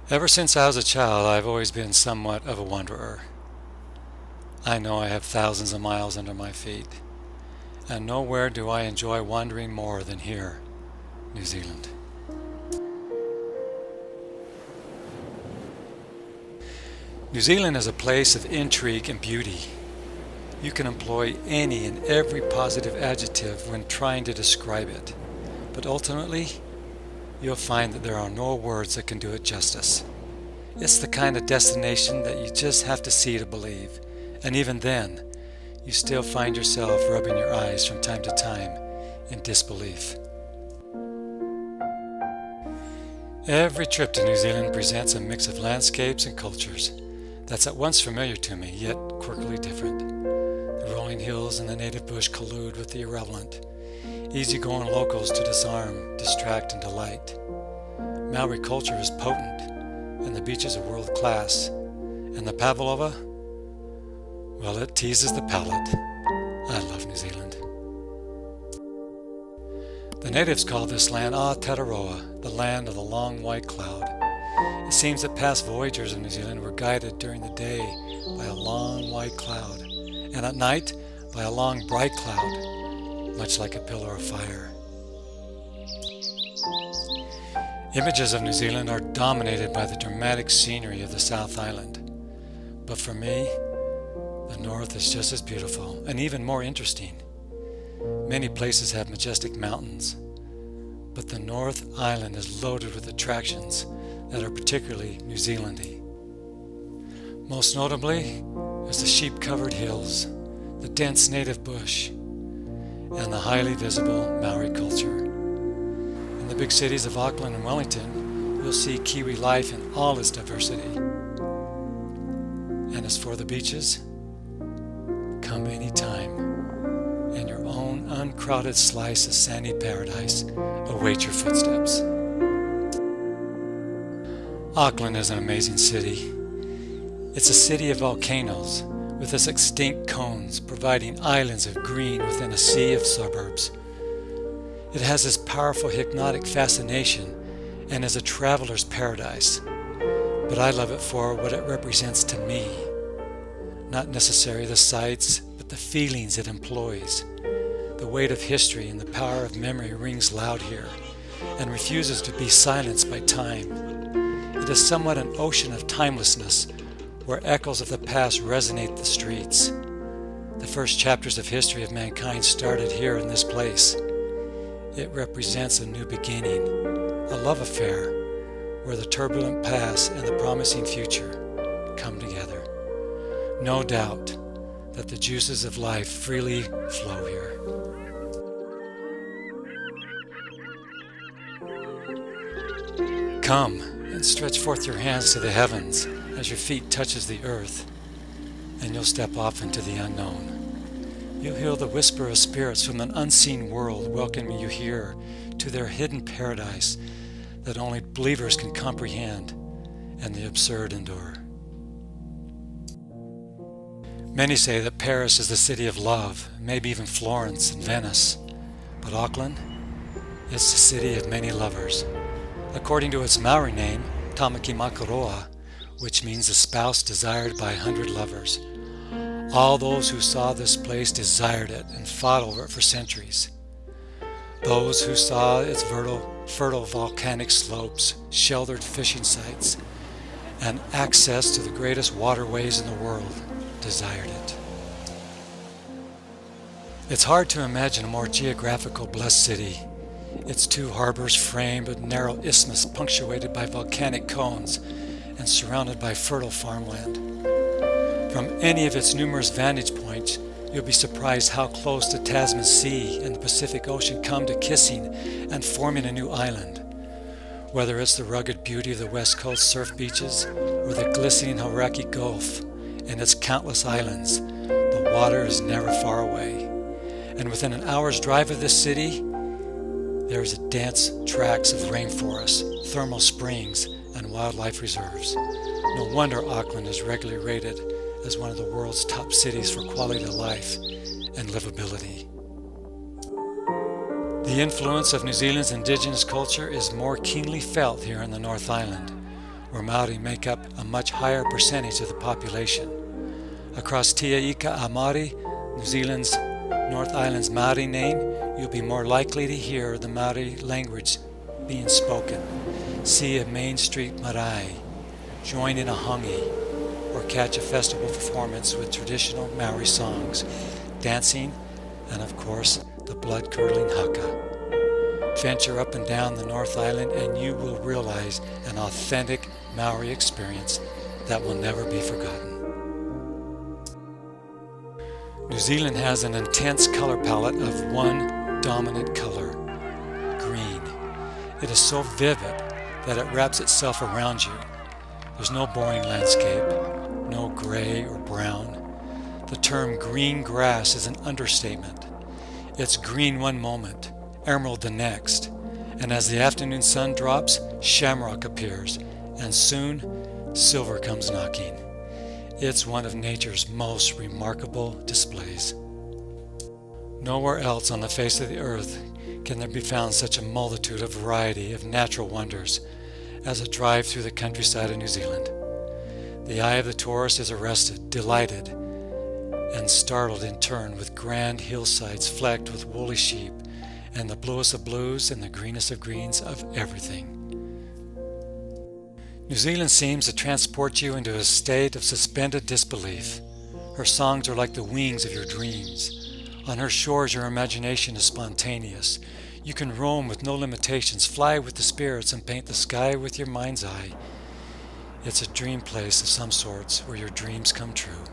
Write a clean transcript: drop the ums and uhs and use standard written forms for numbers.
Ever since I was a child, I've always been somewhat of a wanderer. I know I have thousands of miles under my feet, and nowhere do I enjoy wandering more than here, New Zealand. New Zealand is a place of intrigue and beauty. You can employ any and every positive adjective when trying to describe it, but ultimately, you'll find that there are no words that can do it justice. It's the kind of destination that you just have to see to believe, and even then, you still find yourself rubbing your eyes from time to time in disbelief. Every trip to New Zealand presents a mix of landscapes and cultures that's at once familiar to me, yet quirkily different. The rolling hills and the native bush collude with the irrelevant, easygoing locals to disarm, distract, and delight. Maori culture is potent, and the beaches are world class, and the pavlova, well, it teases the palate. I love New Zealand. The natives call this land Aotearoa, the land of the long white cloud. It seems that past voyagers in New Zealand were guided during the day by a long white cloud, and at night by a long bright cloud, much like a pillar of fire. Images of New Zealand are dominated by the dramatic scenery of the South Island. But for me, the North is just as beautiful and even more interesting. Many places have majestic mountains, but the North Island is loaded with attractions that are particularly New Zealandy. Most notably is the sheep-covered hills, the dense native bush, and the highly visible Maori culture. In the big cities of Auckland and Wellington, you'll see Kiwi life in all its diversity. And as for the beaches, come anytime, and your own uncrowded slice of sandy paradise awaits your footsteps. Auckland is an amazing city. It's a city of volcanoes, with its extinct cones providing islands of green within a sea of suburbs. It has this powerful hypnotic fascination and is a traveler's paradise, but I love it for what it represents to me. Not necessarily the sights, but the feelings it employs. The weight of history and the power of memory rings loud here and refuses to be silenced by time. It is somewhat an ocean of timelessness where echoes of the past resonate the streets. The first chapters of history of mankind started here in this place. It represents a new beginning, a love affair where the turbulent past and the promising future come together. No doubt that the juices of life freely flow here. Come and stretch forth your hands to the heavens as your feet touches the earth, and you'll step off into the unknown. You'll hear the whisper of spirits from an unseen world welcoming you here to their hidden paradise that only believers can comprehend and the absurd endure. Many say that Paris is the city of love, maybe even Florence and Venice, but Auckland is the city of many lovers. According to its Maori name, Tamaki Makaroa, which means the spouse desired by 100 lovers. All those who saw this place desired it and fought over it for centuries. Those who saw its fertile volcanic slopes, sheltered fishing sites, and access to the greatest waterways in the world desired it. It's hard to imagine a more geographical blessed city. Its two harbors framed with narrow isthmus punctuated by volcanic cones and surrounded by fertile farmland. From any of its numerous vantage points, you'll be surprised how close the Tasman Sea and the Pacific Ocean come to kissing and forming a new island. Whether it's the rugged beauty of the West Coast surf beaches or the glistening Hauraki Gulf and its countless islands, the water is never far away. And within an hour's drive of this city, there is a dense tracts of rainforests, thermal springs, and wildlife reserves. No wonder Auckland is regularly rated as one of the world's top cities for quality of life and livability. The influence of New Zealand's indigenous culture is more keenly felt here in the North Island, where Maori make up a much higher percentage of the population. Across Tia Ika a Māori, New Zealand's North Island's Maori name, you'll be more likely to hear the Maori language being spoken, see a Main Street marae, join in a hangi, or catch a festival performance with traditional Maori songs, dancing, and of course, the blood-curdling haka. Venture up and down the North Island and you will realize an authentic Maori experience that will never be forgotten. New Zealand has an intense color palette of one dominant color, green. It is so vivid that it wraps itself around you. There's no boring landscape, no gray or brown. The term green grass is an understatement. It's green one moment, emerald the next, and as the afternoon sun drops, shamrock appears, and soon silver comes knocking. It's one of nature's most remarkable displays. Nowhere else on the face of the earth can there be found such a multitude of variety of natural wonders as a drive through the countryside of New Zealand. The eye of the tourist is arrested, delighted, and startled in turn with grand hillsides flecked with woolly sheep and the bluest of blues and the greenest of greens of everything. New Zealand seems to transport you into a state of suspended disbelief. Her songs are like the wings of your dreams. On her shores your imagination is spontaneous. You can roam with no limitations, fly with the spirits, and paint the sky with your mind's eye. It's a dream place of some sorts where your dreams come true.